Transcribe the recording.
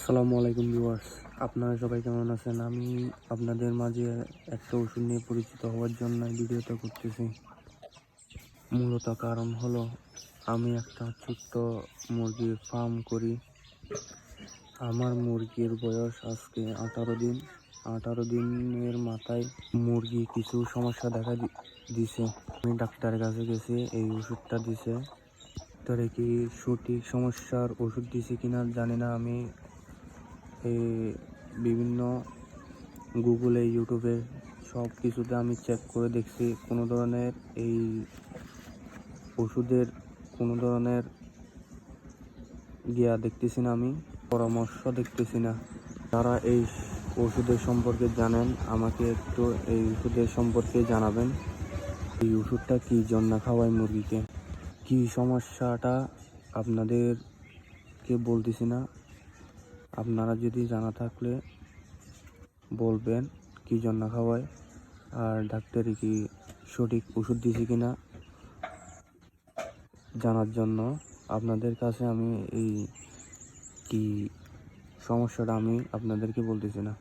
আসসালামু আলাইকুম ভিউয়ার্স, আপনারা সবাই কেমন আছেন? আমি আপনাদের মাঝে একটা ওষুধ নিয়ে পরিচিত হওয়ার জন্য ভিডিওটা করতেছি। মূলত কারণ হলো আমি একটা ছোট্ট মুরগির ফার্ম করি। আমার মুরগির বয়স আজকে 18 দিন। 18 দিনের মাথায় মুরগি কিছু সমস্যা দেখা দিছে। আমি ডাক্তারের কাছে গেছি, এই ওষুধটা দিছে। ডাক্তারে কি সঠিক সমস্যার ওষুধ দিছে কিনা জানি না। আমি এই বিভিন্ন গুগলে, ইউটিউবে সব কিছুতে আমি চেক করে দেখছি, কোনো ধরনের এই ওষুধের কোনো ধরনের দেখতেছি না, আমি পরামর্শ দেখতেছি না। যারা এই ওষুধের সম্পর্কে জানেন আমাকে একটু এই ওষুধের সম্পর্কে জানাবেন। এই ওষুধটা কী জন্য খাওয়াই মুরগিকে, কি সমস্যাটা আপনাদেরকে বলতেছি না। আপনারা যদি জানা থাকলে বলবেন কি জন্য খাওয়ায়, আর ডাক্তারি কি সঠিক ওষুধ দিছে কিনা জানার জন্য আপনাদের কাছে আমি এই কি সমস্যাটা আমি আপনাদেরকে বলতেছি না।